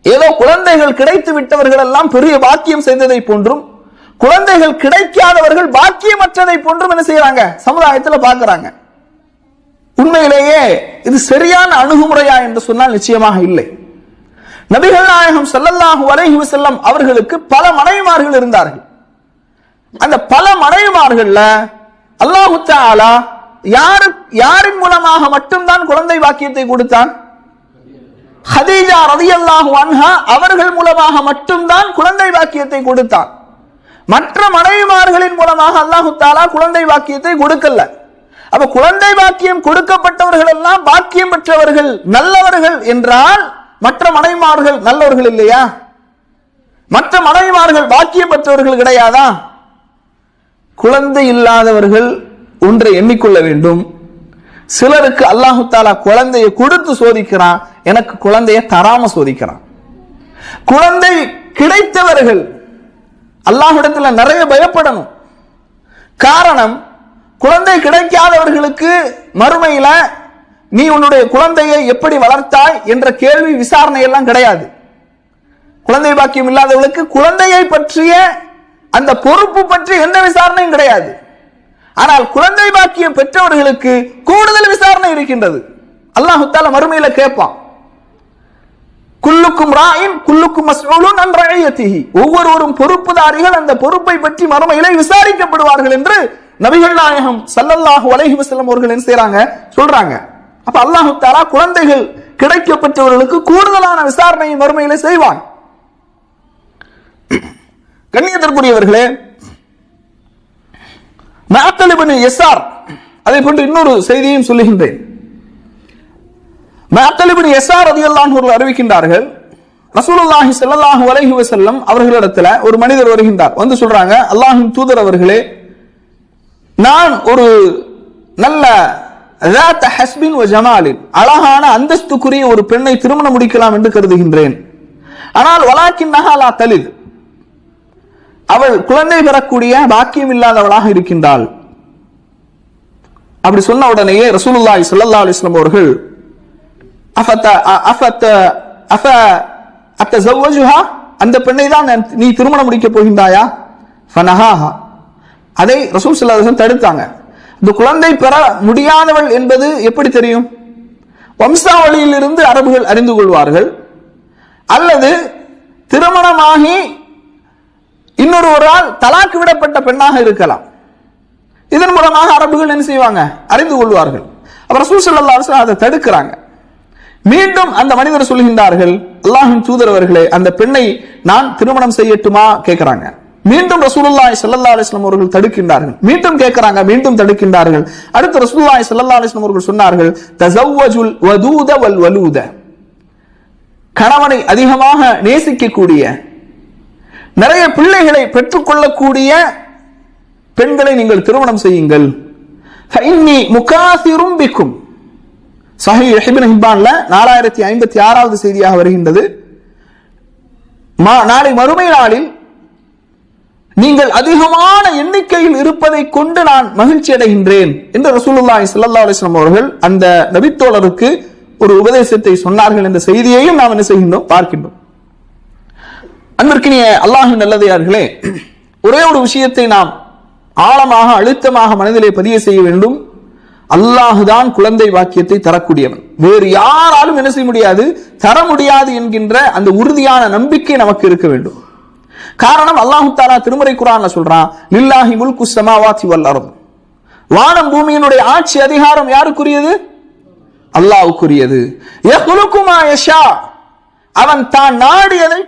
ஏதோ குழந்தைகள் கிடைத்து விட்டவர்கள் எல்லாம் பெரிய பாக்கியம் செய்ததை போன்றும் குழந்தைகள் கிடைக்காதவர்கள் பாக்கியமற்றதை போன்றும் என்ன செய்யறாங்க, சமுதாயத்தில் பார்க்கிறாங்க. உண்மையிலேயே இது சரியான அணுகுமுறையா என்று சொன்னால் நிச்சயமாக இல்லை. நபிகள் நாயகம் ஸல்லல்லாஹு அலைஹி வஸல்லம் அவர்களுக்கு பல மனைவிமார்கள் இருந்தார்கள். அந்த பல மனைவிமார்கள்ல அல்லாஹ் தஆலா யாரின் மூலமாக மட்டும்தான் குழந்தை பாக்கியத்தை கொடுத்தான்? ஹதீஜா ரலியல்லாஹு அன்ஹா அவர்கள் மூலமாக மட்டும்தான் குழந்தை பாக்கியத்தை கொடுத்தான். மற்ற மனைவிமார்களின் மூலமாக அல்லாஹ் தஆலா குழந்தை பாக்கியத்தை கொடுக்கல. அப்ப குழந்தை பாக்கியம் கொடுக்கப்பட்டவர்கள் எல்லாம் பாக்கியம் பெற்றவர்கள், நல்லவர்கள் என்றால் மற்ற மனைவிமார்கள் நல்லவர்கள் இல்லையா? மற்ற மனைவிமார்கள் பாக்கியம் பெற்றவர்கள் கிடையாதா? குழந்தை இல்லாதவர்கள் ஒன்றை எண்ணிக்கொள்ள வேண்டும். சிலருக்கு அல்லாஹ் தஆலா குழந்தையை கொடுத்து சோதிக்கிறான், எனக்கு குழந்தையை தராம சோதிக்கிறான். குழந்தை கிடைத்தவர்கள் அல்லாஹ்விடத்தில் நிறைய பயப்படணும். காரணம், குழந்தை கிடைக்காதவர்களுக்கு மறுமையில நீ உன்னுடைய குழந்தையை எப்படி வளர்த்தாய் என்ற கேள்வி விசாரணை எல்லாம் கிடையாது. குழந்தை பாக்கியம் இல்லாதவர்களுக்கு குழந்தையை பற்றிய அந்த பொறுப்பு பற்றி எந்த விசாரணையும் கிடையாது. ஆனால் குழந்தை பாக்கியம் பெற்றவர்களுக்கு கூடுதல் விசாரணை இருக்கின்றது. அல்லாஹ் தஆலா மறுமையில கேட்பான், குல்லுக்கும் ராயின் குல்லுக்கும் மஸ்ஊலுன் அன் ரஇயத்திஹி, ஒவ்வொருவரும் பொறுப்புதாரிகள், அந்த பொறுப்பை பற்றி மறுமையிலே விசாரிக்கப்படுவார்கள் என்று நபிகள் நாயகம் ஸல்லல்லாஹு அலைஹி வஸல்லம் அவர்கள் என்ன செய்றாங்க, சொல்றாங்க. அப்ப அல்லாஹ் தஆலா குழந்தைகள் கிடைக்கப்பட்டவர்களுக்கு கூடுதலான விசாரணையை மறுமையிலே செய்வான். கண்ணியத்திற்குரியவர்களே, மஅக்கல் இப்னு யஸார் அதை போன்று இன்னொரு செய்தியையும் சொல்லுகின்றேன். மஅக்கல் இப்னு யஸார் ரலியல்லாஹு அன்ஹு அறிவிக்கின்றார்கள், ரசூலுல்லாஹி ஸல்லல்லாஹு அலைஹி வஸல்லம் அவர்களிடத்தில் ஒரு மனிதர் வருகின்றார். வந்து சொல்றாங்க, அல்லாஹ்வின் தூதர் அவர்களே, நான் ஒரு நல்ல ذات حسب وجمال அழகான அந்தஸ்துக்குரிய ஒரு பெண்ணை திருமணம் முடிக்கலாம் என்று கருதுகின்றேன். ஆனால் வலாக்கின்னஹா லா தலித், அவள் குழந்தை பெறக்கூடிய பாக்கியம் இல்லாதவளாக இருக்கின்றாள். அப்படி சொன்ன உடனேயே ரசூலுல்லாஹி ஸல்லல்லாஹு அலைஹி வஸல்லம் அவர்கள் அத்தஸவ்வஜுஹா, அந்த பெண்ணை தான் நீ திருமணம் முடிக்க போகின்றாயா? ஃபனஹாஹா, அதை ரசூல் ஸல்லல்லாஹு அலைஹி வஸல்லம் தடுத்தாங்க. இந்த குழந்தை பெற முடியாதவள் என்பது எப்படி தெரியும்? வம்சாவளியிலிருந்து அரபுகள் அறிந்து கொள்வார்கள், அல்லது திருமணமாகி இன்னொருவரால் தலாக்கு விடப்பட்ட பெண்ணாக இருக்கலாம். இதன் மூலமாக அரபுகள் என்ன செய்வாங்க, அறிந்து கொள்வார்கள். அப்ப ரசூல் ஸல்லல்லாஹு அலைஹி வஸல்லம் அதை தடுக்கிறாங்க. மீண்டும் அந்த மனிதர் சொல்கின்றார்கள், அல்லாஹ்வின் தூதர் அவர்களே, அந்த பெண்ணை நான் திருமணம் செய்யட்டுமா கேட்கிறாங்க. மீண்டும் ரசூலுல்லாஹி ஸல்லல்லாஹு அலைஹி வஸல்லம் அவர்கள் தடுக்கின்றார்கள். மீண்டும் கேட்கிறாங்க, மீண்டும் தடுக்கின்றார்கள். அடுத்து ரசூலுல்லாஹி ஸல்லல்லாஹு அலைஹி வஸல்லம் அவர்கள் சொன்னார்கள், தஸவ்வஜுல் வதூத வல் வலூத, கணவனை அதிகமாக நேசிக்கக்கூடிய, நிறைய பிள்ளைகளை பெற்றுக்கொள்ளக்கூடிய பெண்களை நீங்கள் திருமணம் செய்யுங்கள். ஃபஇன்னி முகாசிரும் பிக்கும், ஸஹீஹ் இப்னு ஹிப்பான்ல 4056வது செய்தியாக வருகின்றது. நாளை மறுமை நாளில் நீங்கள் அதிகமான எண்ணிக்கையில் இருப்பதை கொண்டு நான் மகிழ்ச்சி அடைகின்றேன் என்று ரசூலுல்லாஹி ஸல்லல்லாஹு அலைஹி வஸல்லம் அவர்கள் அந்த நபித்தோழருக்கு ஒரு உபதேசத்தை சொன்னார்கள் என்ற செய்தியையும் நாம் என்ன செய்கின்றோம், பார்க்கின்றோம். அன்பிற்கினிய அல்லாஹ்வின் நல்லடியார்களே, ஒரே ஒரு விஷயத்தை நாம் ஆழமாக அழுத்தமாக மனதிலே பதிய செய்ய வேண்டும். அல்லாஹுதான் குழந்தை வாக்கியத்தை தரக்கூடியவன், வேறு யாராலும் என்ன செய்ய முடியாது, தர முடியாது என்கின்ற அந்த உறுதியான நம்பிக்கை நமக்கு இருக்க வேண்டும். காரணம், அல்லாஹ் தஆலா திருமறை குர்ஆன்ல சொல்றான், லில்லாஹி முல்கு ஸமாவாதி வல் அர்த், வானம் பூமியினுடைய ஆட்சி அதிகாரம் யாருக்குரியது? அல்லாஹ்வுக்குரியது. யஹ்லுகு மா யஷா, அவன் தான் நாடியதை